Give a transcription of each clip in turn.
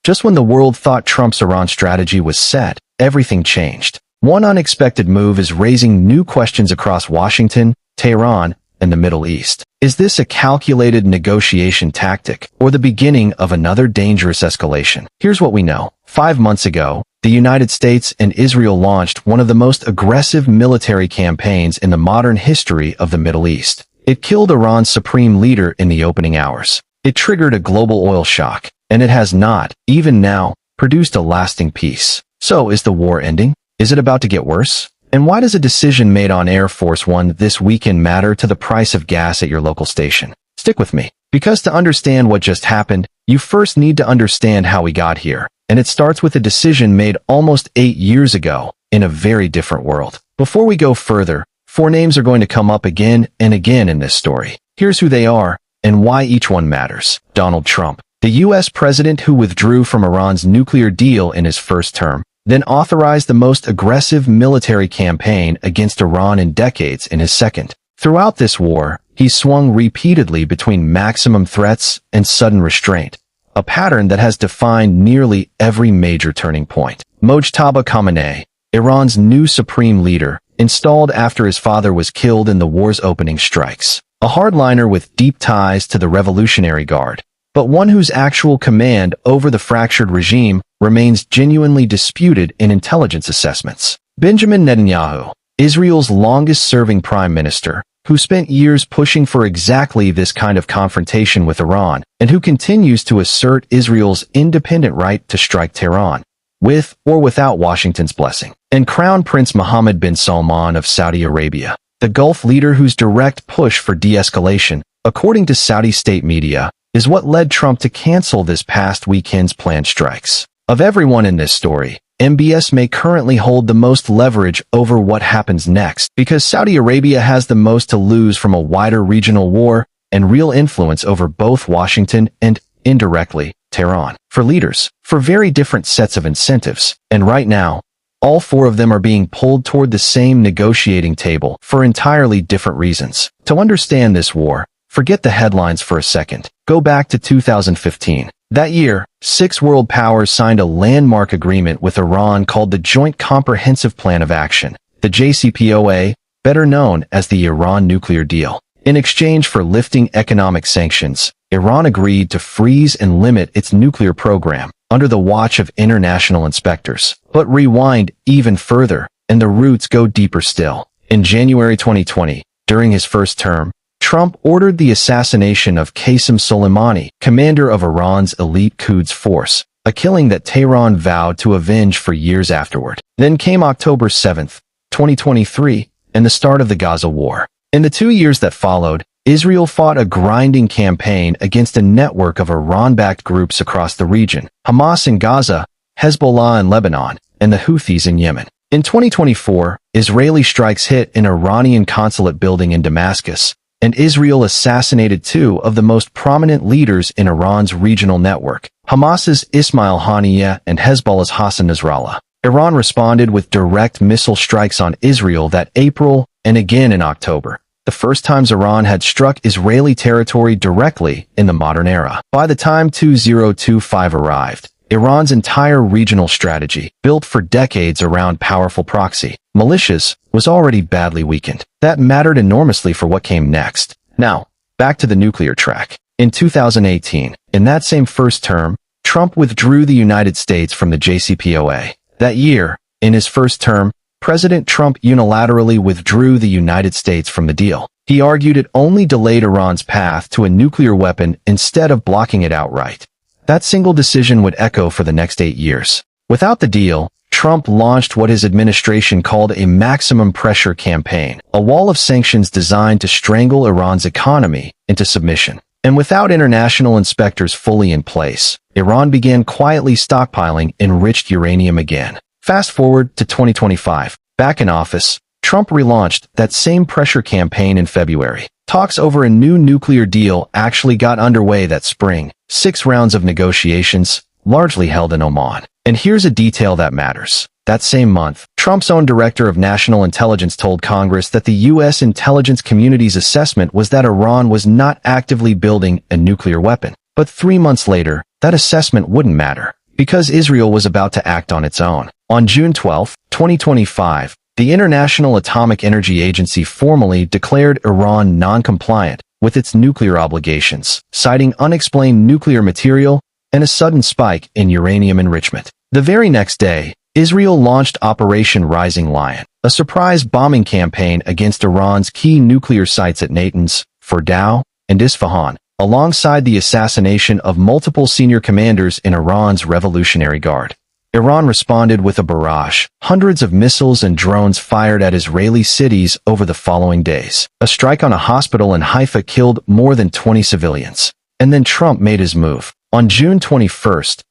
Just when the world thought Trump's Iran strategy was set, everything changed. One unexpected move is raising new questions across Washington, Tehran, and the Middle East. Is this a calculated negotiation tactic, or the beginning of another dangerous escalation? Here's what we know. 5 months ago, the United States and Israel launched one of the most aggressive military campaigns in the modern history of the Middle East. It killed Iran's supreme leader in the opening hours. It triggered a global oil shock, and it has not, even now, produced a lasting peace. So, is the war ending? Is it about to get worse? And why does a decision made on Air Force One this weekend matter to the price of gas at your local station? Stick with me, because to understand what just happened, you first need to understand how we got here. And it starts with a decision made almost 8 years ago, in a very different world. Before we go further, 4 names are going to come up again and again in this story. Here's who they are, and why each one matters. Donald Trump, the U.S. president who withdrew from Iran's nuclear deal in his first term, then authorized the most aggressive military campaign against Iran in decades in his second. Throughout this war, he swung repeatedly between maximum threats and sudden restraint, a pattern that has defined nearly every major turning point. Mojtaba Khamenei, Iran's new supreme leader, installed after his father was killed in the war's opening strikes. A hardliner with deep ties to the Revolutionary Guard, but one whose actual command over the fractured regime remains genuinely disputed in intelligence assessments. Benjamin Netanyahu, Israel's longest-serving prime minister, who spent years pushing for exactly this kind of confrontation with Iran, and who continues to assert Israel's independent right to strike Tehran, with or without Washington's blessing. And Crown Prince Mohammed bin Salman of Saudi Arabia, the Gulf leader whose direct push for de-escalation, according to Saudi state media, is what led Trump to cancel this past weekend's planned strikes. Of everyone in this story, MBS may currently hold the most leverage over what happens next because Saudi Arabia has the most to lose from a wider regional war and real influence over both Washington and, indirectly, Tehran. For leaders, for very different sets of incentives, and right now, all 4 of them are being pulled toward the same negotiating table for entirely different reasons. To understand this war, forget the headlines for a second. Go back to 2015. That year, 6 world powers signed a landmark agreement with Iran called the Joint Comprehensive Plan of Action, the JCPOA, better known as the Iran nuclear deal. In exchange for lifting economic sanctions, Iran agreed to freeze and limit its nuclear program under the watch of international inspectors. But rewind even further, and the roots go deeper still. In January 2020, during his first term, Trump ordered the assassination of Qasem Soleimani, commander of Iran's elite Quds force, a killing that Tehran vowed to avenge for years afterward. Then came October 7, 2023, and the start of the Gaza war. In the 2 years that followed, Israel fought a grinding campaign against a network of Iran-backed groups across the region, Hamas in Gaza, Hezbollah in Lebanon, and the Houthis in Yemen. In 2024, Israeli strikes hit an Iranian consulate building in Damascus, and Israel assassinated 2 of the most prominent leaders in Iran's regional network, Hamas's Ismail Haniyeh and Hezbollah's Hassan Nasrallah. Iran responded with direct missile strikes on Israel that April and again in October, the first times Iran had struck Israeli territory directly in the modern era. By the time 2025 arrived, Iran's entire regional strategy, built for decades around powerful proxy militias, was already badly weakened. That mattered enormously for what came next. Now, back to the nuclear track. In 2018, in that same first term, Trump withdrew the United States from the JCPOA. That year, in his first term, President Trump unilaterally withdrew the United States from the deal. He argued it only delayed Iran's path to a nuclear weapon instead of blocking it outright. That single decision would echo for the next 8 years. Without the deal, Trump launched what his administration called a maximum pressure campaign, a wall of sanctions designed to strangle Iran's economy into submission. And without international inspectors fully in place, Iran began quietly stockpiling enriched uranium again. Fast forward to 2025. Back in office, Trump relaunched that same pressure campaign in February. Talks over a new nuclear deal actually got underway that spring, 6 rounds of negotiations, largely held in Oman. And here's a detail that matters. That same month, Trump's own director of national intelligence told Congress that the U.S. intelligence community's assessment was that Iran was not actively building a nuclear weapon. But 3 months later, that assessment wouldn't matter. because Israel was about to act on its own. On June 12, 2025, the International Atomic Energy Agency formally declared Iran non-compliant with its nuclear obligations, citing unexplained nuclear material and a sudden spike in uranium enrichment. The very next day, Israel launched Operation Rising Lion, a surprise bombing campaign against Iran's key nuclear sites at Natanz, Fordow, and Isfahan, alongside the assassination of multiple senior commanders in Iran's Revolutionary Guard. Iran responded with a barrage, hundreds of missiles and drones fired at Israeli cities over the following days. A strike on a hospital in Haifa killed more than 20 civilians. And then Trump made his move. On June 21,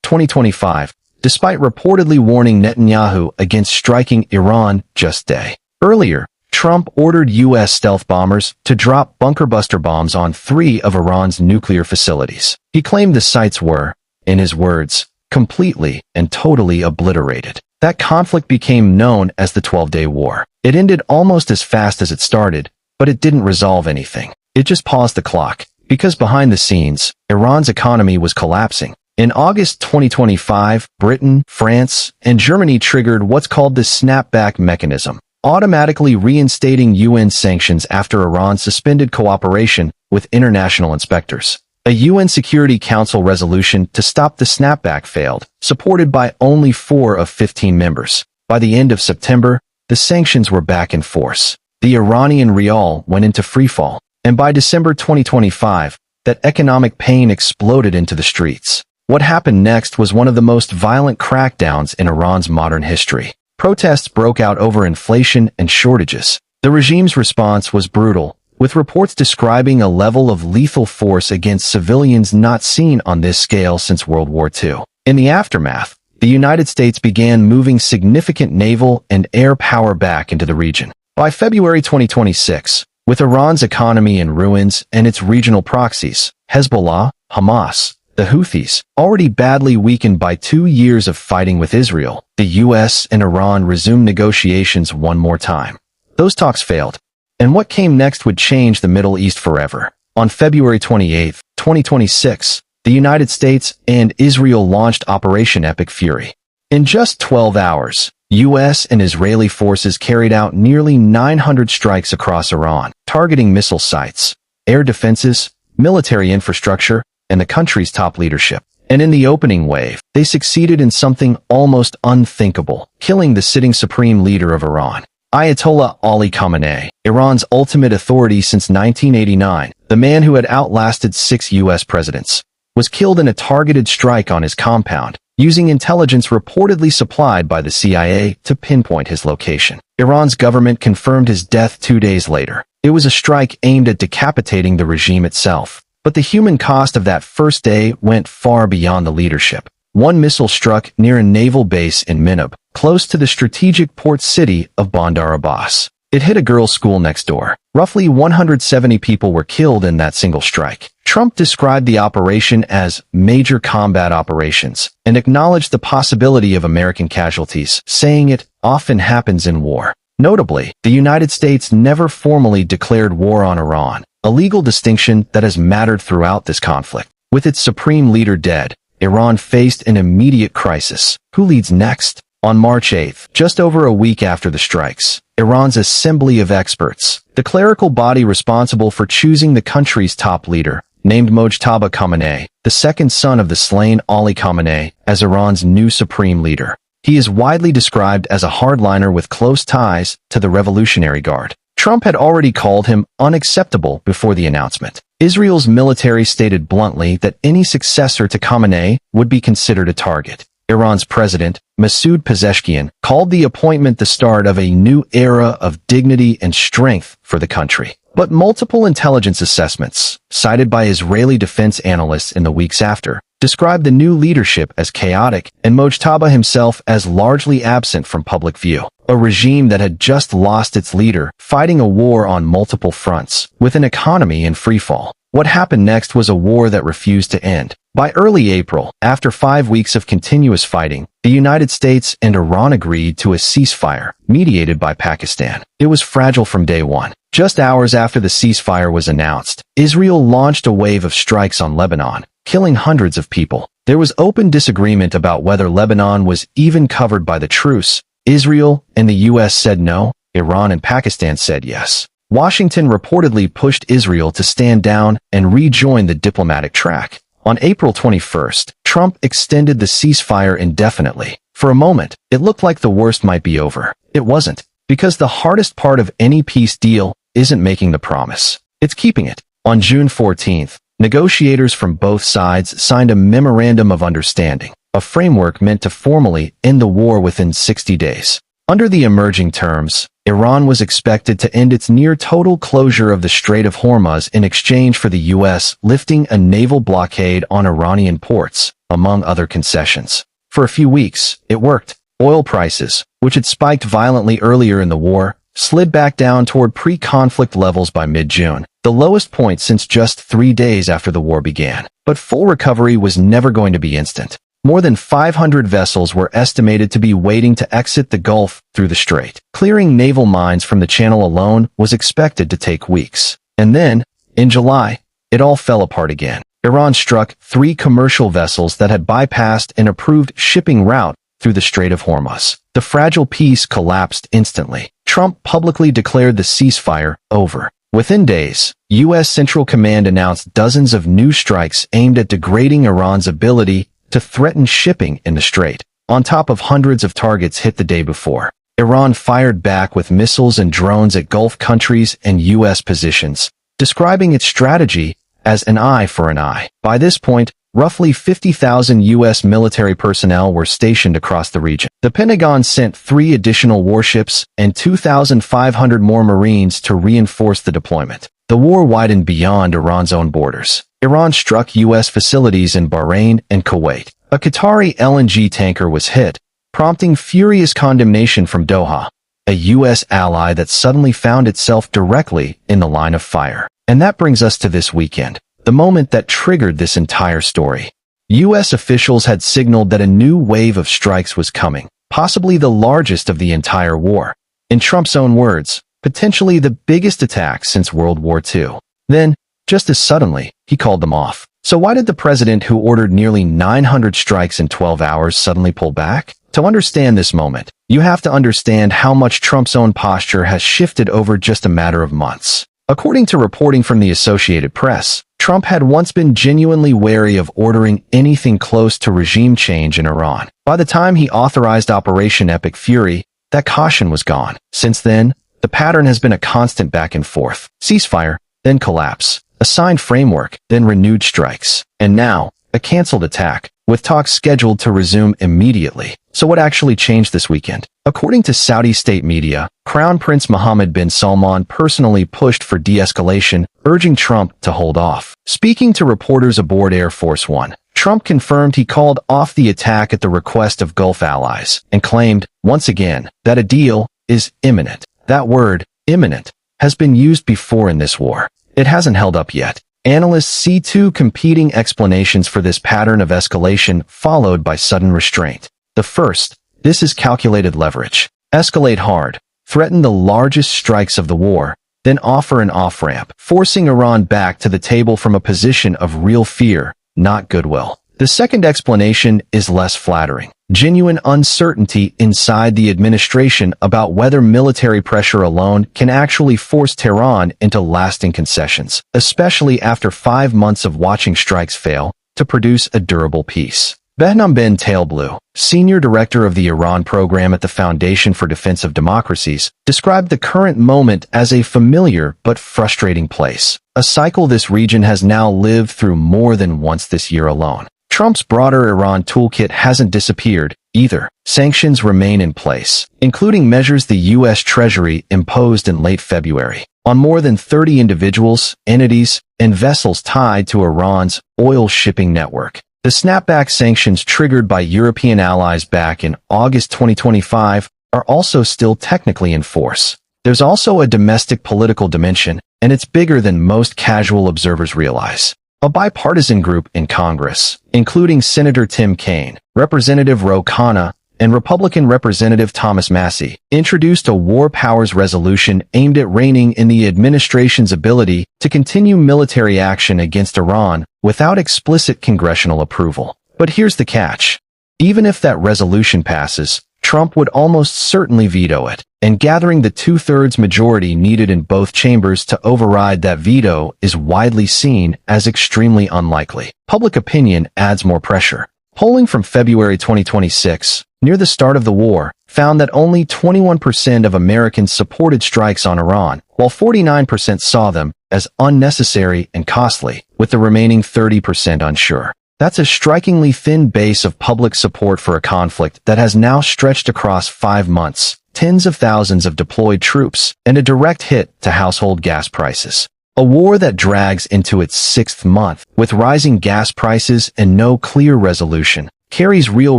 2025, despite reportedly warning Netanyahu against striking Iran just a day earlier, Trump ordered U.S. stealth bombers to drop bunker-buster bombs on 3 of Iran's nuclear facilities. He claimed the sites were, in his words, completely and totally obliterated. That conflict became known as the 12-Day War. It ended almost as fast as it started, but it didn't resolve anything. It just paused the clock, because behind the scenes, Iran's economy was collapsing. In August 2025, Britain, France, and Germany triggered what's called the snapback mechanism, automatically reinstating UN sanctions after Iran suspended cooperation with international inspectors. A UN Security Council resolution to stop the snapback failed, supported by only 4 of 15 members. By the end of September, the sanctions were back in force. The Iranian rial went into freefall, and by December 2025, that economic pain exploded into the streets. What happened next was one of the most violent crackdowns in Iran's modern history. Protests broke out over inflation and shortages. The regime's response was brutal, with reports describing a level of lethal force against civilians not seen on this scale since World War II. In the aftermath, the United States began moving significant naval and air power back into the region. By February 2026, with Iran's economy in ruins and its regional proxies, Hezbollah, Hamas, the Houthis, already badly weakened by 2 years of fighting with Israel, the U.S. and Iran resumed negotiations one more time. Those talks failed, and what came next would change the Middle East forever. On February 28, 2026, the United States and Israel launched Operation Epic Fury. In just 12 hours, U.S. and Israeli forces carried out nearly 900 strikes across Iran, targeting missile sites, air defenses, military infrastructure, and the country's top leadership. And in the opening wave, they succeeded in something almost unthinkable, killing the sitting supreme leader of Iran. Ayatollah Ali Khamenei, Iran's ultimate authority since 1989, the man who had outlasted 6 U.S. presidents, was killed in a targeted strike on his compound, using intelligence reportedly supplied by the CIA to pinpoint his location. Iran's government confirmed his death 2 days later. It was a strike aimed at decapitating the regime itself. But the human cost of that first day went far beyond the leadership. One missile struck near a naval base in Minab, close to the strategic port city of Bandar Abbas. It hit a girls' school next door. Roughly 170 people were killed in that single strike. Trump described the operation as major combat operations and acknowledged the possibility of American casualties, saying it often happens in war. Notably, the United States never formally declared war on Iran, a legal distinction that has mattered throughout this conflict. With its supreme leader dead, Iran faced an immediate crisis. Who leads next? On March 8, just over a week after the strikes, Iran's Assembly of Experts, the clerical body responsible for choosing the country's top leader, named Mojtaba Khamenei, the second son of the slain Ali Khamenei, as Iran's new supreme leader. He is widely described as a hardliner with close ties to the Revolutionary Guard. Trump had already called him unacceptable before the announcement. Israel's military stated bluntly that any successor to Khamenei would be considered a target. Iran's president, Masoud Pezeshkian, called the appointment the start of a new era of dignity and strength for the country. But multiple intelligence assessments, cited by Israeli defense analysts in the weeks after, described the new leadership as chaotic and Mojtaba himself as largely absent from public view. A regime that had just lost its leader, fighting a war on multiple fronts, with an economy in freefall. What happened next was a war that refused to end. By early April, after 5 weeks of continuous fighting, the United States and Iran agreed to a ceasefire, mediated by Pakistan. It was fragile from day one. Just hours after the ceasefire was announced, Israel launched a wave of strikes on Lebanon, killing hundreds of people. There was open disagreement about whether Lebanon was even covered by the truce. Israel and the U.S. said no. Iran and Pakistan said yes. Washington reportedly pushed Israel to stand down and rejoin the diplomatic track. On April 21st, Trump extended the ceasefire indefinitely. For a moment, it looked like the worst might be over. It wasn't, because the hardest part of any peace deal isn't making the promise. It's keeping it. On June 14th, negotiators from both sides signed a memorandum of understanding, a framework meant to formally end the war within 60 days. Under the emerging terms, Iran was expected to end its near-total closure of the Strait of Hormuz in exchange for the U.S. lifting a naval blockade on Iranian ports, among other concessions. For a few weeks, it worked. Oil prices, which had spiked violently earlier in the war, slid back down toward pre-conflict levels by mid-June, the lowest point since just 3 days after the war began. But full recovery was never going to be instant. More than 500 vessels were estimated to be waiting to exit the Gulf through the strait. Clearing naval mines from the channel alone was expected to take weeks. And then, in July, it all fell apart again. Iran struck 3 commercial vessels that had bypassed an approved shipping route through the Strait of Hormuz. The fragile peace collapsed instantly. Trump publicly declared the ceasefire over. Within days, U.S. Central Command announced dozens of new strikes aimed at degrading Iran's ability to threaten shipping in the strait, on top of hundreds of targets hit the day before. Iran fired back with missiles and drones at Gulf countries and U.S. positions, describing its strategy as an eye for an eye. By this point, roughly 50,000 U.S. military personnel were stationed across the region. The Pentagon sent 3 additional warships and 2,500 more Marines to reinforce the deployment. The war widened beyond Iran's own borders. Iran struck U.S. facilities in Bahrain and Kuwait. A Qatari LNG tanker was hit, prompting furious condemnation from Doha, a U.S. ally that suddenly found itself directly in the line of fire. And that brings us to this weekend, the moment that triggered this entire story. U.S. officials had signaled that a new wave of strikes was coming, possibly the largest of the entire war. In Trump's own words, potentially the biggest attack since World War II. Then, just as suddenly, he called them off. So why did the president who ordered nearly 900 strikes in 12 hours suddenly pull back? To understand this moment, you have to understand how much Trump's own posture has shifted over just a matter of months. According to reporting from the Associated Press, Trump had once been genuinely wary of ordering anything close to regime change in Iran. By the time he authorized Operation Epic Fury, that caution was gone. Since then, the pattern has been a constant back and forth. Ceasefire, then collapse. A signed framework, then renewed strikes. And now, a canceled attack, with talks scheduled to resume immediately. So what actually changed this weekend? According to Saudi state media, Crown Prince Mohammed bin Salman personally pushed for de-escalation, urging Trump to hold off. Speaking to reporters aboard Air Force One, Trump confirmed he called off the attack at the request of Gulf allies, and claimed, once again, that a deal is imminent. That word, imminent, has been used before in this war. It hasn't held up yet. Analysts see 2 competing explanations for this pattern of escalation followed by sudden restraint. The first, this is calculated leverage. Escalate hard, threaten the largest strikes of the war, then offer an off-ramp, forcing Iran back to the table from a position of real fear, not goodwill. The second explanation is less flattering. Genuine uncertainty inside the administration about whether military pressure alone can actually force Tehran into lasting concessions, especially after 5 months of watching strikes fail to produce a durable peace. Behnam bin Taleblu, senior director of the Iran program at the Foundation for Defense of Democracies, described the current moment as a familiar but frustrating place, a cycle this region has now lived through more than once this year alone. Trump's broader Iran toolkit hasn't disappeared, either. Sanctions remain in place, including measures the U.S. Treasury imposed in late February on more than 30 individuals, entities, and vessels tied to Iran's oil shipping network. The snapback sanctions triggered by European allies back in August 2025 are also still technically in force. There's also a domestic political dimension, and it's bigger than most casual observers realize. A bipartisan group in Congress, including Senator Tim Kaine, Representative Ro Khanna, and Republican Representative Thomas Massie, introduced a war powers resolution aimed at reining in the administration's ability to continue military action against Iran without explicit congressional approval. But here's the catch. Even if that resolution passes, Trump would almost certainly veto it, and gathering the two-thirds majority needed in both chambers to override that veto is widely seen as extremely unlikely. Public opinion adds more pressure. Polling from February 2026, near the start of the war, found that only 21% of Americans supported strikes on Iran, while 49% saw them as unnecessary and costly, with the remaining 30% unsure. That's a strikingly thin base of public support for a conflict that has now stretched across 5 months, tens of thousands of deployed troops, and a direct hit to household gas prices. A war that drags into its 6th month, with rising gas prices and no clear resolution, carries real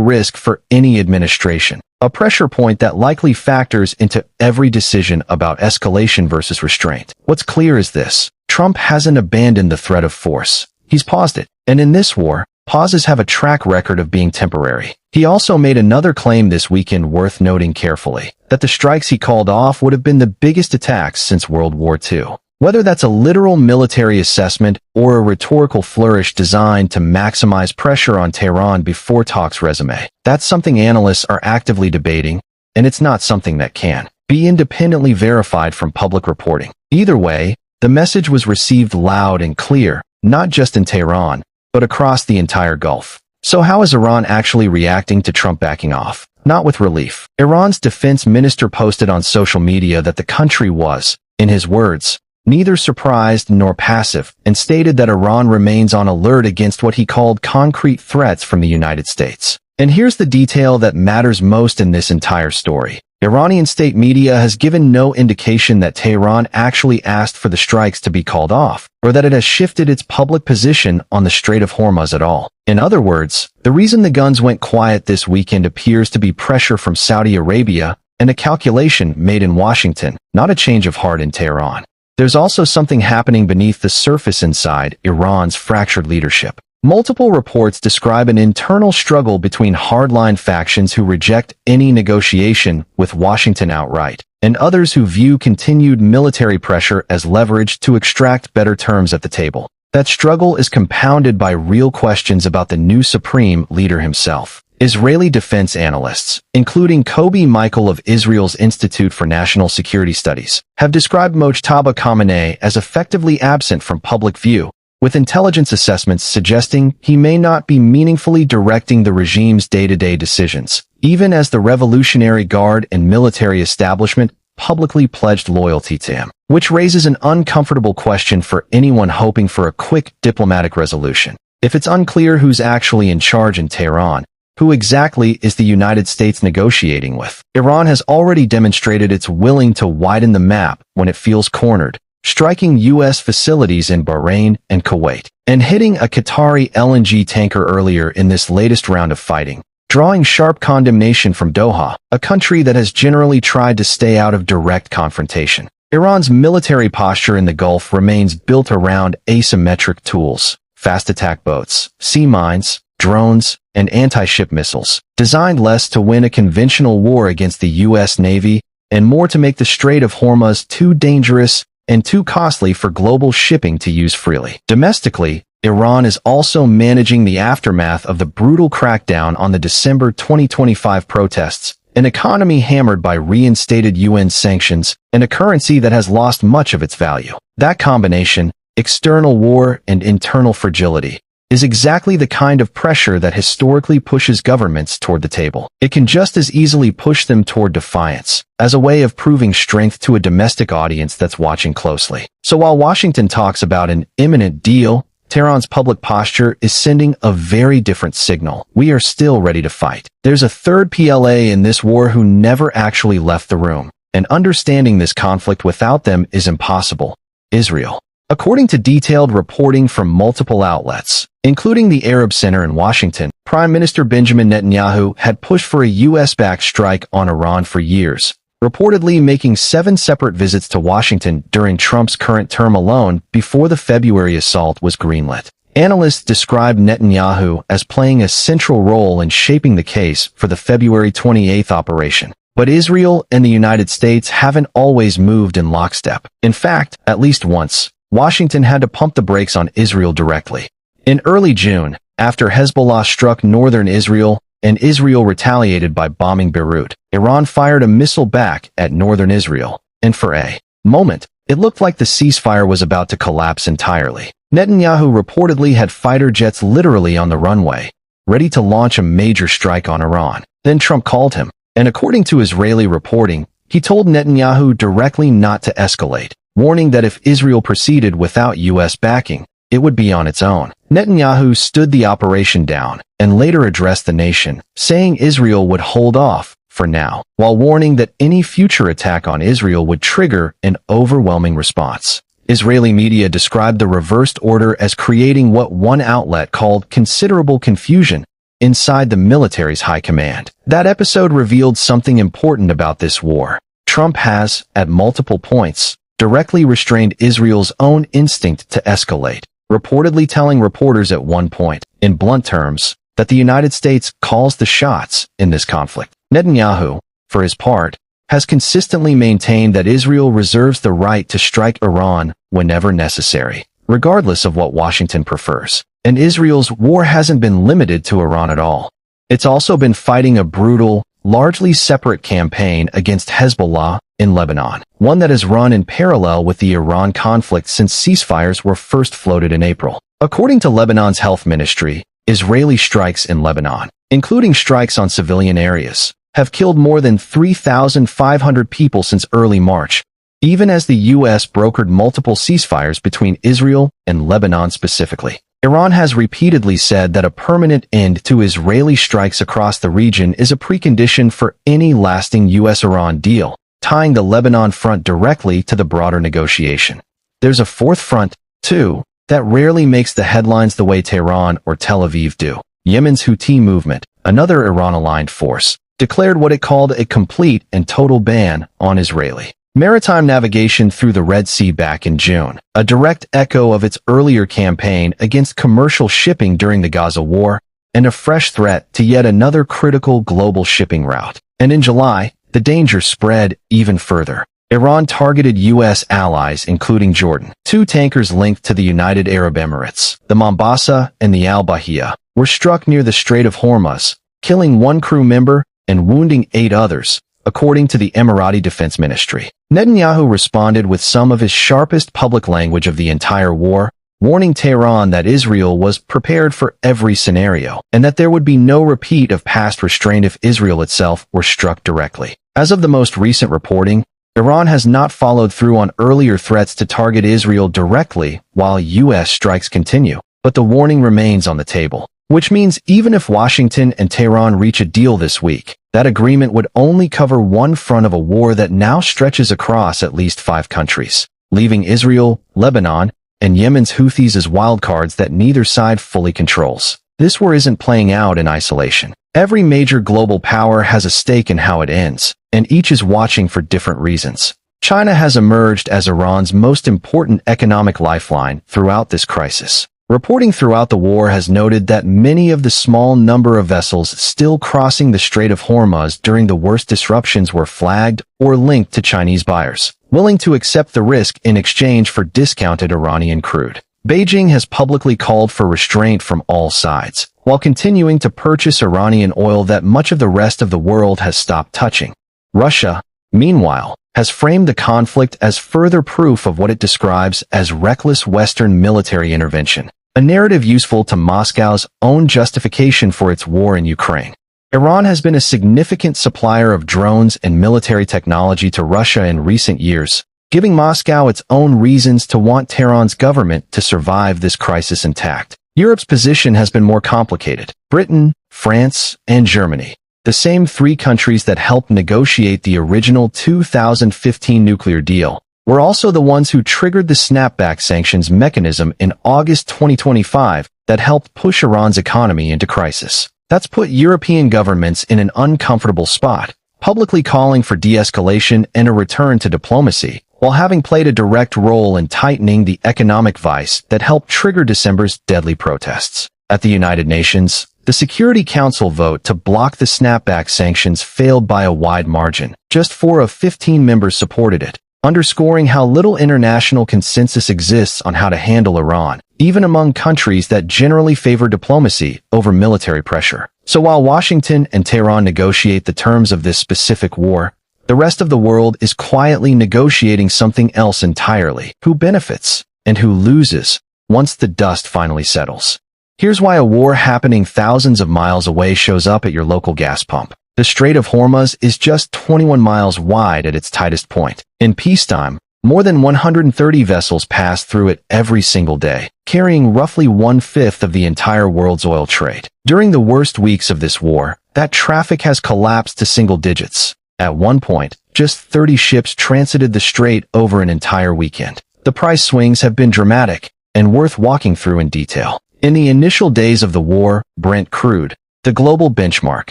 risk for any administration. A pressure point that likely factors into every decision about escalation versus restraint. What's clear is this: Trump hasn't abandoned the threat of force. He's paused it. And in this war, pauses have a track record of being temporary. He also made another claim this weekend worth noting carefully, that the strikes he called off would have been the biggest attacks since World War II. Whether that's a literal military assessment or a rhetorical flourish designed to maximize pressure on Tehran before talks resume, that's something analysts are actively debating, and it's not something that can be independently verified from public reporting. Either way, the message was received loud and clear, not just in Tehran, but across the entire Gulf. So how is Iran actually reacting to Trump backing off? Not with relief. Iran's defense minister posted on social media that the country was, in his words, neither surprised nor passive, and stated that Iran remains on alert against what he called concrete threats from the United States. And here's the detail that matters most in this entire story. Iranian state media has given no indication that Tehran actually asked for the strikes to be called off, or that it has shifted its public position on the Strait of Hormuz at all. In other words, the reason the guns went quiet this weekend appears to be pressure from Saudi Arabia and a calculation made in Washington, not a change of heart in Tehran. There's also something happening beneath the surface inside Iran's fractured leadership. Multiple reports describe an internal struggle between hardline factions who reject any negotiation with Washington outright, and others who view continued military pressure as leverage to extract better terms at the table. That struggle is compounded by real questions about the new supreme leader himself. Israeli defense analysts, including Kobi Michael of Israel's Institute for National Security Studies, have described Mojtaba Khamenei as effectively absent from public view, with intelligence assessments suggesting he may not be meaningfully directing the regime's day-to-day decisions, even as the Revolutionary Guard and military establishment publicly pledged loyalty to him, which raises an uncomfortable question for anyone hoping for a quick diplomatic resolution. If it's unclear who's actually in charge in Tehran, who exactly is the United States negotiating with? Iran has already demonstrated it's willing to widen the map when it feels cornered, striking U.S. facilities in Bahrain and Kuwait, and hitting a Qatari LNG tanker earlier in this latest round of fighting, drawing sharp condemnation from Doha, a country that has generally tried to stay out of direct confrontation. Iran's military posture in the Gulf remains built around asymmetric tools, fast attack boats, sea mines, drones, and anti-ship missiles, designed less to win a conventional war against the U.S. Navy and more to make the Strait of Hormuz too dangerous and too costly for global shipping to use freely. Domestically, Iran is also managing the aftermath of the brutal crackdown on the December 2025 protests, an economy hammered by reinstated UN sanctions, and a currency that has lost much of its value. That combination, external war and internal fragility, is exactly the kind of pressure that historically pushes governments toward the table. It can just as easily push them toward defiance, as a way of proving strength to a domestic audience that's watching closely. So while Washington talks about an imminent deal, Tehran's public posture is sending a very different signal. We are still ready to fight. There's a third PLA in this war who never actually left the room, and understanding this conflict without them is impossible: Israel. According to detailed reporting from multiple outlets, including the Arab Center in Washington, Prime Minister Benjamin Netanyahu had pushed for a U.S.-backed strike on Iran for years, reportedly making 7 separate visits to Washington during Trump's current term alone before the February assault was greenlit. Analysts describe Netanyahu as playing a central role in shaping the case for the February 28 operation. But Israel and the United States haven't always moved in lockstep. In fact, at least once, Washington had to pump the brakes on Israel directly. In early June, After Hezbollah struck northern Israel and Israel retaliated by bombing Beirut, Iran fired a missile back at northern Israel, and for a moment, it looked like the ceasefire was about to collapse entirely. Netanyahu reportedly had fighter jets literally on the runway, ready to launch a major strike on Iran. Then Trump called him, and according to Israeli reporting, he told Netanyahu directly not to escalate, warning that if Israel proceeded without U.S. backing, it would be on its own. Netanyahu stood the operation down and later addressed the nation, saying Israel would hold off for now, while warning that any future attack on Israel would trigger an overwhelming response. Israeli media described the reversed order as creating what one outlet called considerable confusion inside the military's high command. That episode revealed something important about this war. Trump has, at multiple points, directly restrained Israel's own instinct to escalate, reportedly telling reporters at one point, in blunt terms, that the United States calls the shots in this conflict. Netanyahu, for his part, has consistently maintained that Israel reserves the right to strike Iran whenever necessary, regardless of what Washington prefers. And Israel's war hasn't been limited to Iran at all. It's also been fighting a brutal, largely separate campaign against Hezbollah in Lebanon, one that has run in parallel with the Iran conflict since ceasefires were first floated in April. According to Lebanon's health ministry, Israeli strikes in Lebanon, including strikes on civilian areas, have killed more than 3,500 people since early March, even as the U.S. brokered multiple ceasefires between Israel and Lebanon specifically. Iran has repeatedly said that a permanent end to Israeli strikes across the region is a precondition for any lasting U.S.-Iran deal, tying the Lebanon front directly to the broader negotiation. There's a fourth front, too, that rarely makes the headlines the way Tehran or Tel Aviv do. Yemen's Houthi movement, another Iran-aligned force, declared what it called a complete and total ban on Israeli maritime navigation through the Red Sea back in June, a direct echo of its earlier campaign against commercial shipping during the Gaza war, and a fresh threat to yet another critical global shipping route. And in July, the danger spread even further. Iran targeted U.S. allies, including Jordan. Two tankers linked to the United Arab Emirates, the Mombasa and the Al Bahia, were struck near the Strait of Hormuz, killing one crew member and wounding 8 others, according to the Emirati Defense Ministry. Netanyahu responded with some of his sharpest public language of the entire war, warning Tehran that Israel was prepared for every scenario, and that there would be no repeat of past restraint if Israel itself were struck directly. As of the most recent reporting, Iran has not followed through on earlier threats to target Israel directly while U.S. strikes continue, but the warning remains on the table. Which means even if Washington and Tehran reach a deal this week, that agreement would only cover one front of a war that now stretches across at least 5 countries, leaving Israel, Lebanon, and Yemen's Houthis as wildcards that neither side fully controls. This war isn't playing out in isolation. Every major global power has a stake in how it ends, and each is watching for different reasons. China has emerged as Iran's most important economic lifeline throughout this crisis. Reporting throughout the war has noted that many of the small number of vessels still crossing the Strait of Hormuz during the worst disruptions were flagged or linked to Chinese buyers, willing to accept the risk in exchange for discounted Iranian crude. Beijing has publicly called for restraint from all sides, while continuing to purchase Iranian oil that much of the rest of the world has stopped touching. Russia, meanwhile, has framed the conflict as further proof of what it describes as reckless Western military intervention, a narrative useful to Moscow's own justification for its war in Ukraine. Iran has been a significant supplier of drones and military technology to Russia in recent years, giving Moscow its own reasons to want Tehran's government to survive this crisis intact. Europe's position has been more complicated. Britain, France, and Germany, the same 3 countries that helped negotiate the original 2015 nuclear deal, were also the ones who triggered the snapback sanctions mechanism in August 2025 that helped push Iran's economy into crisis. That's put European governments in an uncomfortable spot, publicly calling for de-escalation and a return to diplomacy, while having played a direct role in tightening the economic vice that helped trigger December's deadly protests. At the United Nations, the Security Council vote to block the snapback sanctions failed by a wide margin. Just 4 of 15 members supported it, underscoring how little international consensus exists on how to handle Iran, even among countries that generally favor diplomacy over military pressure. So while Washington and Tehran negotiate the terms of this specific war, the rest of the world is quietly negotiating something else entirely. Who benefits and who loses once the dust finally settles? Here's why a war happening thousands of miles away shows up at your local gas pump. The Strait of Hormuz is just 21 miles wide at its tightest point. In peacetime, more than 130 vessels pass through it every single day, carrying roughly 1/5 of the entire world's oil trade. During the worst weeks of this war, that traffic has collapsed to single digits. At one point, just 30 ships transited the strait over an entire weekend. The price swings have been dramatic and worth walking through in detail. In the initial days of the war, Brent crude, the global benchmark,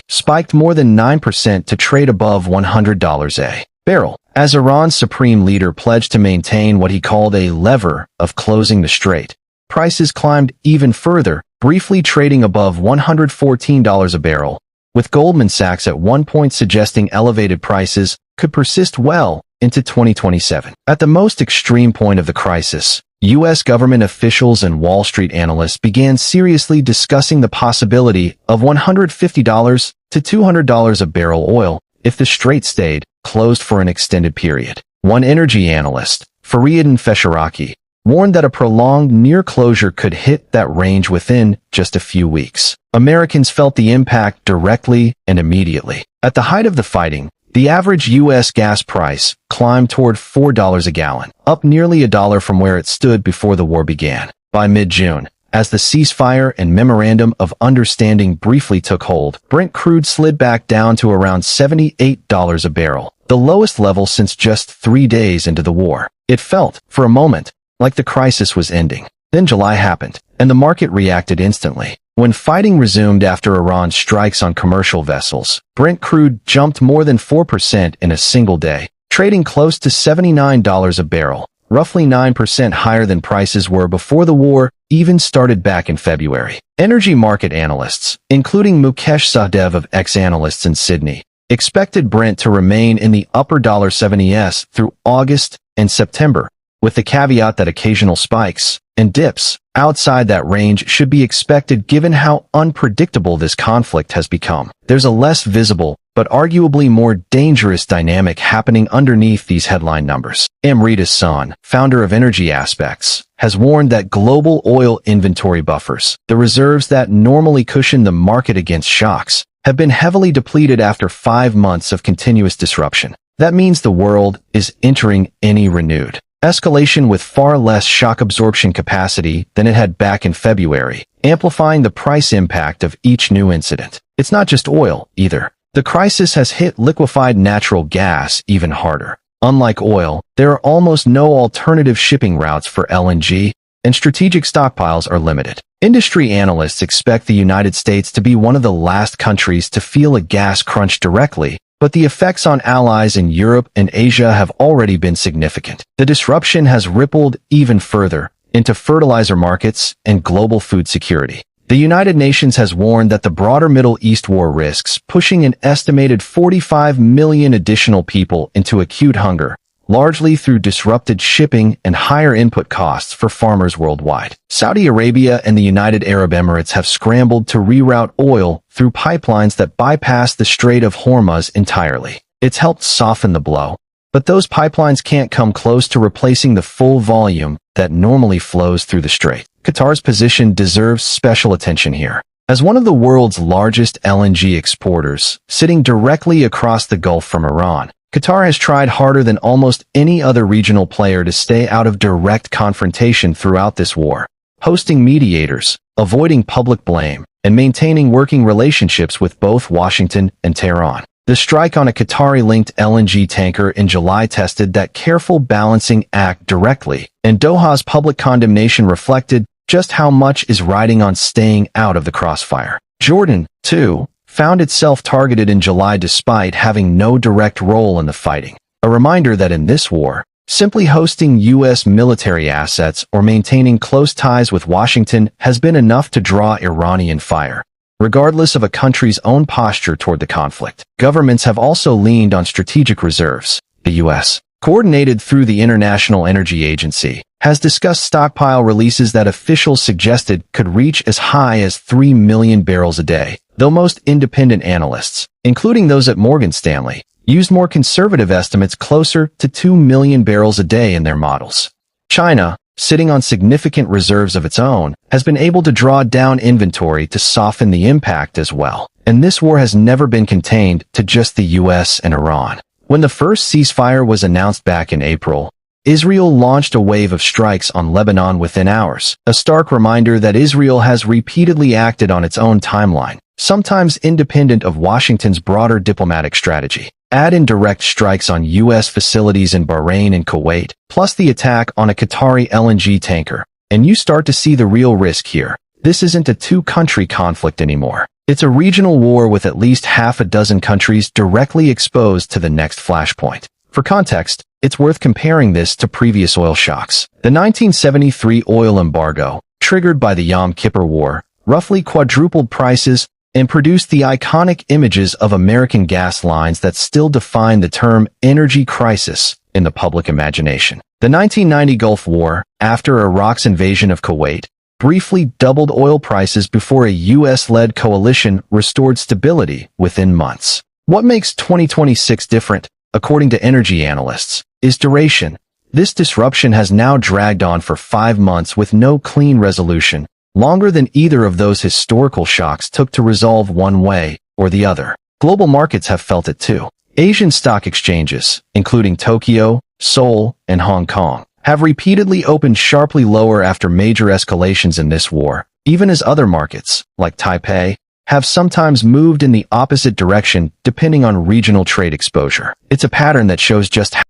spiked more than 9% to trade above $100 a barrel, as Iran's supreme leader pledged to maintain what he called a lever of closing the strait. Prices climbed even further, briefly trading above $114 a barrel, with Goldman Sachs at one point suggesting elevated prices could persist well into 2027. At the most extreme point of the crisis, U.S. government officials and Wall Street analysts began seriously discussing the possibility of $150 to $200 a barrel oil if the strait stayed closed for an extended period. One energy analyst, Fareed Fesharaki, warned that a prolonged near closure could hit that range within just a few weeks. Americans felt the impact directly and immediately. At the height of the fighting, the average U.S. gas price climbed toward $4 a gallon, up nearly $1 from where it stood before the war began. By mid-June, as the ceasefire and memorandum of understanding briefly took hold, Brent crude slid back down to around $78 a barrel, the lowest level since just 3 days into the war. It felt, for a moment, like the crisis was ending. Then July happened, and the market reacted instantly. When fighting resumed after Iran's strikes on commercial vessels, Brent crude jumped more than 4% in a single day, trading close to $79 a barrel, roughly 9% higher than prices were before the war even started back in February. Energy market analysts, including Mukesh Sahdev of Ex-Analysts in Sydney, expected Brent to remain in the upper $70s through August and September, with the caveat that occasional spikes and dips outside that range should be expected given how unpredictable this conflict has become. There's a less visible, but arguably more dangerous dynamic happening underneath these headline numbers. Amrita San, founder of Energy Aspects, has warned that global oil inventory buffers, the reserves that normally cushion the market against shocks, have been heavily depleted after 5 months of continuous disruption. That means the world is entering any renewed escalation with far less shock absorption capacity than it had back in February, amplifying the price impact of each new incident. It's not just oil, either. The crisis has hit liquefied natural gas even harder. Unlike oil, there are almost no alternative shipping routes for LNG, and strategic stockpiles are limited. Industry analysts expect the United States to be one of the last countries to feel a gas crunch directly, but the effects on allies in Europe and Asia have already been significant. The disruption has rippled even further into fertilizer markets and global food security. The United Nations has warned that the broader Middle East war risks pushing an estimated 45 million additional people into acute hunger, largely through disrupted shipping and higher input costs for farmers worldwide. Saudi Arabia and the United Arab Emirates have scrambled to reroute oil through pipelines that bypass the Strait of Hormuz entirely. It's helped soften the blow, but those pipelines can't come close to replacing the full volume that normally flows through the strait. Qatar's position deserves special attention here. As one of the world's largest LNG exporters, sitting directly across the Gulf from Iran, Qatar has tried harder than almost any other regional player to stay out of direct confrontation throughout this war, hosting mediators, avoiding public blame, and maintaining working relationships with both Washington and Tehran. The strike on a Qatari-linked LNG tanker in July tested that careful balancing act directly, and Doha's public condemnation reflected just how much is riding on staying out of the crossfire. Jordan, too, found itself targeted in July despite having no direct role in the fighting. A reminder that in this war, simply hosting U.S. military assets or maintaining close ties with Washington has been enough to draw Iranian fire. Regardless of a country's own posture toward the conflict, governments have also leaned on strategic reserves. The U.S., coordinated through the International Energy Agency, has discussed stockpile releases that officials suggested could reach as high as 3 million barrels a day, though most independent analysts, including those at Morgan Stanley, used more conservative estimates closer to 2 million barrels a day in their models. China, sitting on significant reserves of its own, has been able to draw down inventory to soften the impact as well. And this war has never been contained to just the US and Iran. When the first ceasefire was announced back in April, Israel launched a wave of strikes on Lebanon within hours, a stark reminder that Israel has repeatedly acted on its own timeline, sometimes independent of Washington's broader diplomatic strategy. Add in direct strikes on U.S. facilities in Bahrain and Kuwait, plus the attack on a Qatari LNG tanker, and you start to see the real risk here. This isn't a two-country conflict anymore. It's a regional war with at least half a dozen countries directly exposed to the next flashpoint. For context, it's worth comparing this to previous oil shocks. The 1973 oil embargo, triggered by the Yom Kippur War, roughly quadrupled prices and produced the iconic images of American gas lines that still define the term energy crisis in the public imagination. The 1990 Gulf War, after Iraq's invasion of Kuwait, briefly doubled oil prices before a U.S.-led coalition restored stability within months. What makes 2026 different, according to energy analysts, is duration. This disruption has now dragged on for 5 months with no clean resolution, longer than either of those historical shocks took to resolve one way or the other. Global markets have felt it too. Asian stock exchanges, including Tokyo, Seoul, and Hong Kong, have repeatedly opened sharply lower after major escalations in this war, even as other markets, like Taipei, have sometimes moved in the opposite direction depending on regional trade exposure. It's a pattern that shows just how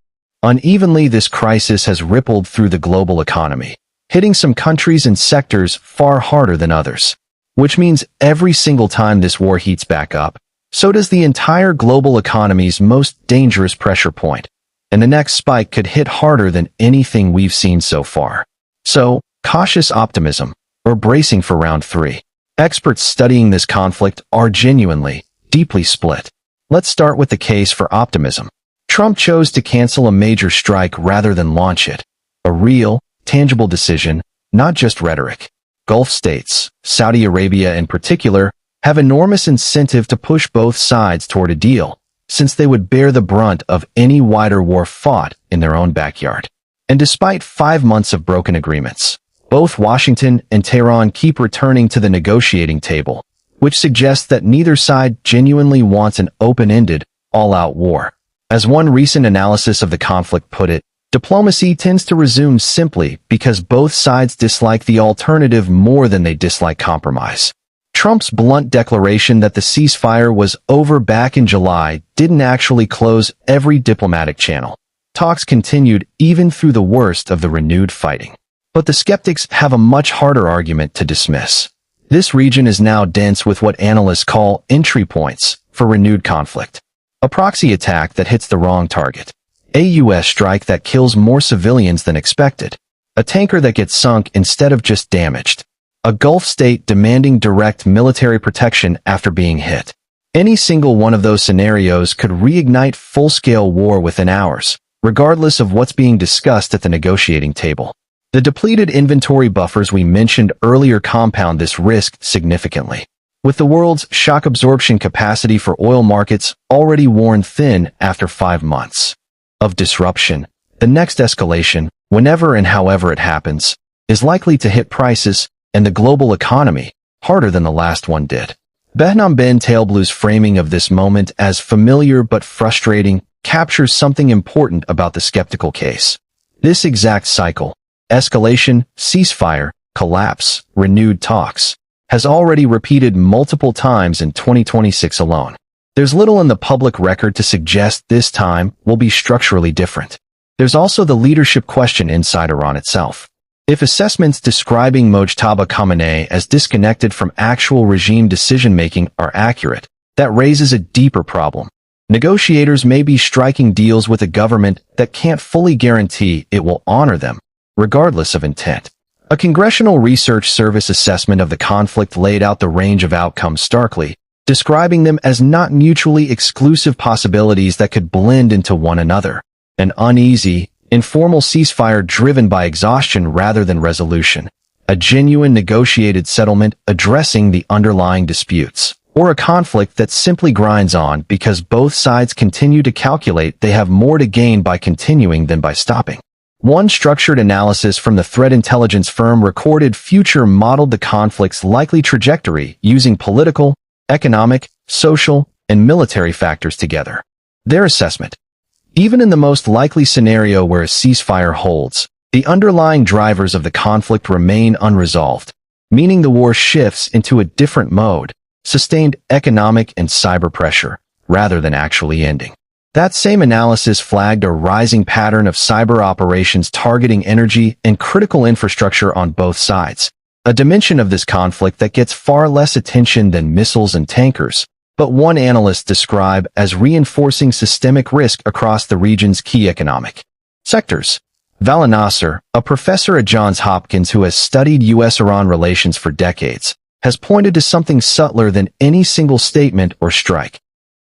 unevenly this crisis has rippled through the global economy, hitting some countries and sectors far harder than others. Which means every single time this war heats back up, so does the entire global economy's most dangerous pressure point, and the next spike could hit harder than anything we've seen so far. So, cautious optimism, or bracing for round 3. Experts studying this conflict are genuinely, deeply split. Let's start with the case for optimism. Trump chose to cancel a major strike rather than launch it. A real, tangible decision, not just rhetoric. Gulf states, Saudi Arabia in particular, have enormous incentive to push both sides toward a deal, since they would bear the brunt of any wider war fought in their own backyard. And despite 5 months of broken agreements, both Washington and Tehran keep returning to the negotiating table, which suggests that neither side genuinely wants an open-ended, all-out war. As one recent analysis of the conflict put it, diplomacy tends to resume simply because both sides dislike the alternative more than they dislike compromise. Trump's blunt declaration that the ceasefire was over back in July didn't actually close every diplomatic channel. Talks continued even through the worst of the renewed fighting. But the skeptics have a much harder argument to dismiss. This region is now dense with what analysts call entry points for renewed conflict. A proxy attack that hits the wrong target. A U.S. strike that kills more civilians than expected. A tanker that gets sunk instead of just damaged. A Gulf state demanding direct military protection after being hit. Any single one of those scenarios could reignite full-scale war within hours, regardless of what's being discussed at the negotiating table. The depleted inventory buffers we mentioned earlier compound this risk significantly. With the world's shock absorption capacity for oil markets already worn thin after 5 months of disruption, the next escalation, whenever and however it happens, is likely to hit prices and the global economy harder than the last one did. Behnam Ben Taleblou's framing of this moment as familiar but frustrating captures something important about the skeptical case. This exact cycle, escalation, ceasefire, collapse, renewed talks, has already repeated multiple times in 2026 alone. There's little in the public record to suggest this time will be structurally different. There's also the leadership question inside Iran itself. If assessments describing Mojtaba Khamenei as disconnected from actual regime decision-making are accurate, that raises a deeper problem. Negotiators may be striking deals with a government that can't fully guarantee it will honor them, regardless of intent. A Congressional Research Service assessment of the conflict laid out the range of outcomes starkly, describing them as not mutually exclusive possibilities that could blend into one another. An uneasy, informal ceasefire driven by exhaustion rather than resolution, a genuine negotiated settlement addressing the underlying disputes, or a conflict that simply grinds on because both sides continue to calculate they have more to gain by continuing than by stopping. One structured analysis from the threat intelligence firm Recorded Future modeled the conflict's likely trajectory using political, economic, social, and military factors together. Their assessment: even in the most likely scenario where a ceasefire holds, the underlying drivers of the conflict remain unresolved, meaning the war shifts into a different mode, sustained economic and cyber pressure, rather than actually ending. That same analysis flagged a rising pattern of cyber operations targeting energy and critical infrastructure on both sides, a dimension of this conflict that gets far less attention than missiles and tankers, but one analyst described as reinforcing systemic risk across the region's key economic sectors. Val Nasser, a professor at Johns Hopkins who has studied U.S.-Iran relations for decades, has pointed to something subtler than any single statement or strike: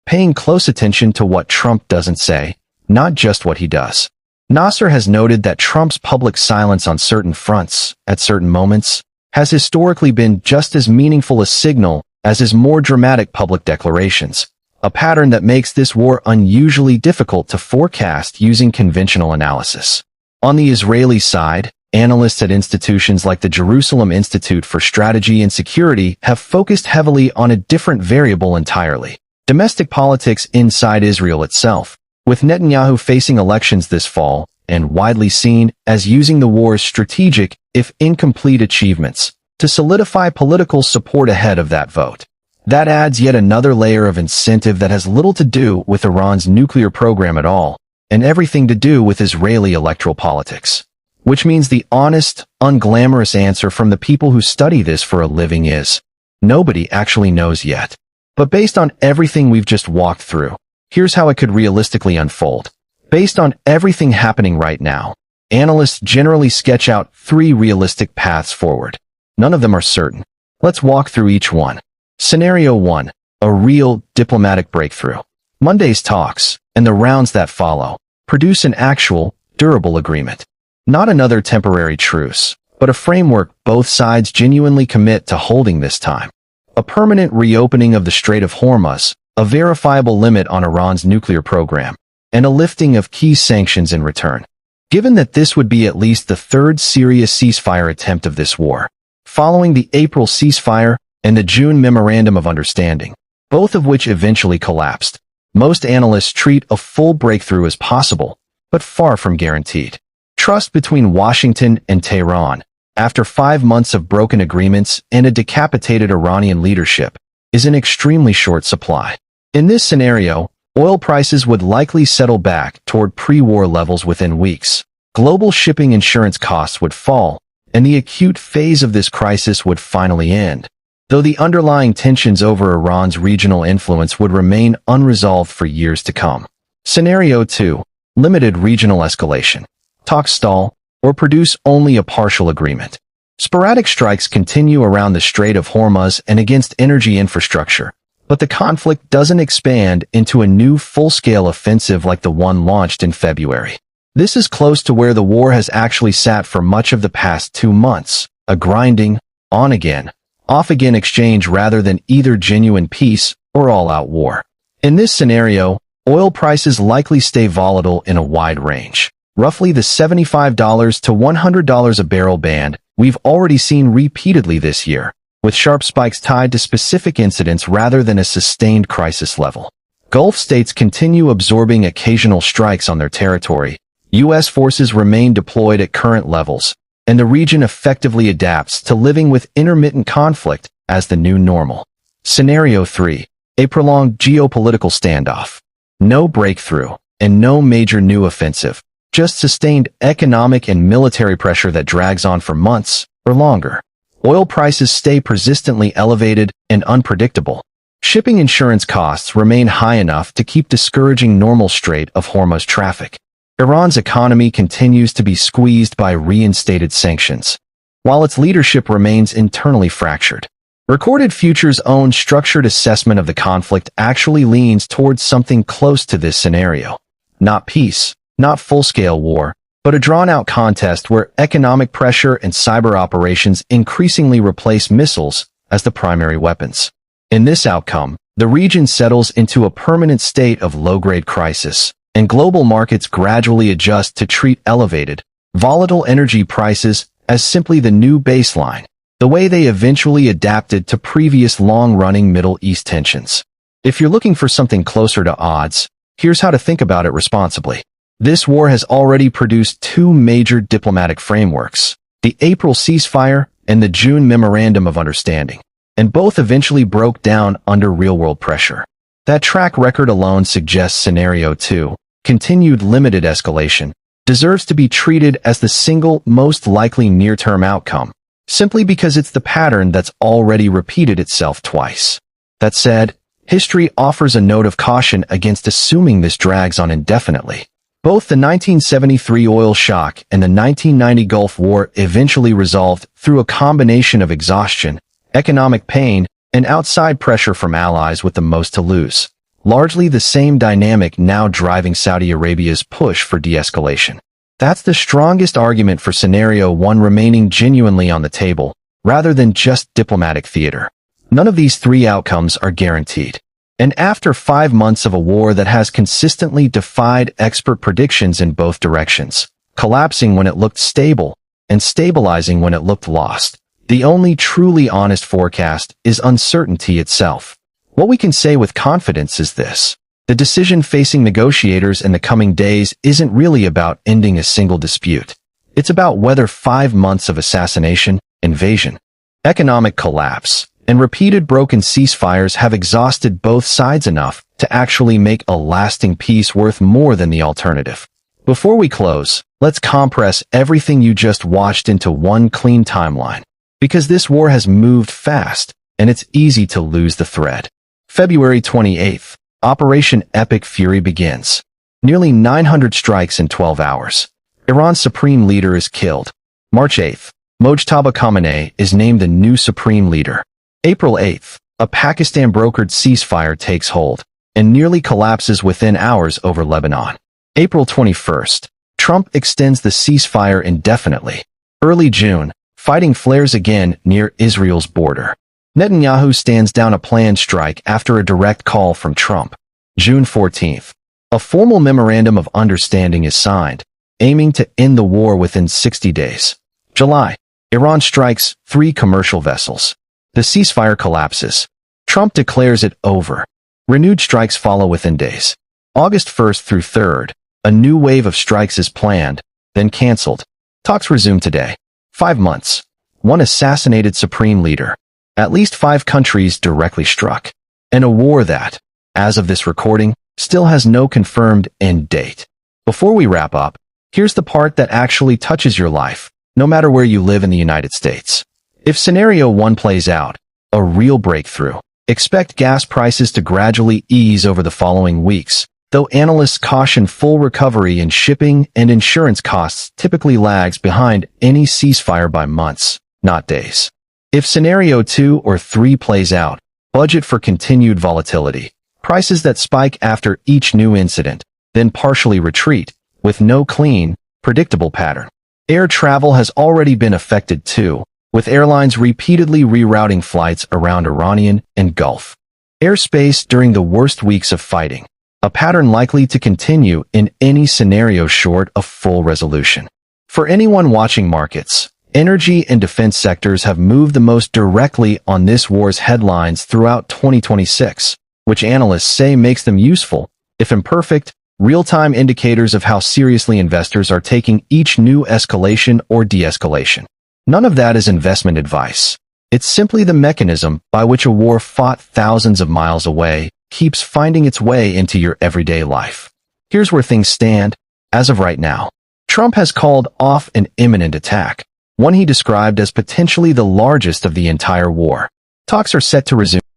paying close attention to what Trump doesn't say, not just what he does. Nasser has noted that Trump's public silence on certain fronts, at certain moments, has historically been just as meaningful a signal as his more dramatic public declarations, a pattern that makes this war unusually difficult to forecast using conventional analysis. On the Israeli side, analysts at institutions like the Jerusalem Institute for Strategy and Security have focused heavily on a different variable entirely: domestic politics inside Israel itself, with Netanyahu facing elections this fall and widely seen as using the war's strategic, if incomplete, achievements to solidify political support ahead of that vote. That adds yet another layer of incentive that has little to do with Iran's nuclear program at all, and everything to do with Israeli electoral politics. Which means the honest, unglamorous answer from the people who study this for a living is, nobody actually knows yet. But based on everything we've just walked through, here's how it could realistically unfold. Based on everything happening right now, analysts generally sketch out 3 realistic paths forward. None of them are certain. Let's walk through each one. Scenario 1. A real diplomatic breakthrough. Monday's talks, and the rounds that follow, produce an actual, durable agreement. Not another temporary truce, but a framework both sides genuinely commit to holding this time. A permanent reopening of the Strait of Hormuz, a verifiable limit on Iran's nuclear program, and a lifting of key sanctions in return. Given that this would be at least the 3rd serious ceasefire attempt of this war, following the April ceasefire and the June Memorandum of Understanding, both of which eventually collapsed, most analysts treat a full breakthrough as possible, but far from guaranteed. Trust between Washington and Tehran, after 5 months of broken agreements and a decapitated Iranian leadership, is in extremely short supply. In this scenario, oil prices would likely settle back toward pre-war levels within weeks. Global shipping insurance costs would fall, and the acute phase of this crisis would finally end, though the underlying tensions over Iran's regional influence would remain unresolved for years to come. Scenario 2. Limited regional escalation. Talks stall, or produce only a partial agreement. Sporadic strikes continue around the Strait of Hormuz and against energy infrastructure, but the conflict doesn't expand into a new full-scale offensive like the one launched in February. This is close to where the war has actually sat for much of the past 2 months, a grinding, on-again, off-again exchange rather than either genuine peace or all-out war. In this scenario, oil prices likely stay volatile in a wide range, roughly the $75 to $100 a barrel band we've already seen repeatedly this year, with sharp spikes tied to specific incidents rather than a sustained crisis level. Gulf states continue absorbing occasional strikes on their territory, U.S. forces remain deployed at current levels, and the region effectively adapts to living with intermittent conflict as the new normal. Scenario 3. A prolonged geopolitical standoff. No breakthrough, and no major new offensive, just sustained economic and military pressure that drags on for months or longer. Oil prices stay persistently elevated and unpredictable. Shipping insurance costs remain high enough to keep discouraging normal Strait of Hormuz traffic. Iran's economy continues to be squeezed by reinstated sanctions, while its leadership remains internally fractured. Recorded Future's own structured assessment of the conflict actually leans towards something close to this scenario. Not peace, not full-scale war, but but a drawn-out contest where economic pressure and cyber operations increasingly replace missiles as the primary weapons. In this outcome, the region settles into a permanent state of low-grade crisis, and global markets gradually adjust to treat elevated, volatile energy prices as simply the new baseline, the way they eventually adapted to previous long-running Middle East tensions. If you're looking for something closer to odds, here's how to think about it responsibly. This war has already produced two major diplomatic frameworks, the April ceasefire and the June Memorandum of Understanding, and both eventually broke down under real-world pressure. That track record alone suggests Scenario 2, continued limited escalation, deserves to be treated as the single most likely near-term outcome, simply because it's the pattern that's already repeated itself twice. That said, history offers a note of caution against assuming this drags on indefinitely. Both the 1973 oil shock and the 1990 Gulf War eventually resolved through a combination of exhaustion, economic pain, and outside pressure from allies with the most to lose. Largely the same dynamic now driving Saudi Arabia's push for de-escalation. That's the strongest argument for Scenario 1 remaining genuinely on the table, rather than just diplomatic theater. None of these three outcomes are guaranteed. And after 5 months of a war that has consistently defied expert predictions in both directions, collapsing when it looked stable and stabilizing when it looked lost, the only truly honest forecast is uncertainty itself. What we can say with confidence is this. The decision facing negotiators in the coming days isn't really about ending a single dispute. It's about whether 5 months of assassination, invasion, economic collapse, and repeated broken ceasefires have exhausted both sides enough to actually make a lasting peace worth more than the alternative. Before we close, let's compress everything you just watched into one clean timeline. Because this war has moved fast, and it's easy to lose the thread. February 28th, Operation Epic Fury begins. Nearly 900 strikes in 12 hours. Iran's supreme leader is killed. March 8th, Mojtaba Khamenei is named the new supreme leader. April 8th, a Pakistan-brokered ceasefire takes hold and nearly collapses within hours over Lebanon. April 21st, Trump extends the ceasefire indefinitely. Early June, fighting flares again near Israel's border. Netanyahu stands down a planned strike after a direct call from Trump. June 14th, a formal memorandum of understanding is signed, aiming to end the war within 60 days. July, Iran strikes 3 commercial vessels. The ceasefire collapses. Trump declares it over. Renewed strikes follow within days. August 1st through 3rd, a new wave of strikes is planned, then canceled. Talks resume today. 5 months. One assassinated supreme leader. At least 5 countries directly struck. And a war that, as of this recording, still has no confirmed end date. Before we wrap up, here's the part that actually touches your life, no matter where you live in the United States. If Scenario 1 plays out, a real breakthrough, expect gas prices to gradually ease over the following weeks, though analysts caution full recovery in shipping and insurance costs typically lags behind any ceasefire by months, not days. If Scenario 2 or 3 plays out, budget for continued volatility, prices that spike after each new incident, then partially retreat, with no clean, predictable pattern. Air travel has already been affected too, with airlines repeatedly rerouting flights around Iranian and Gulf airspace during the worst weeks of fighting, a pattern likely to continue in any scenario short of full resolution. For anyone watching markets, energy and defense sectors have moved the most directly on this war's headlines throughout 2026, which analysts say makes them useful, if imperfect, real-time indicators of how seriously investors are taking each new escalation or de-escalation. None of that is investment advice. It's simply the mechanism by which a war fought thousands of miles away keeps finding its way into your everyday life. Here's where things stand. As of right now, Trump has called off an imminent attack, one he described as potentially the largest of the entire war. Talks are set to resume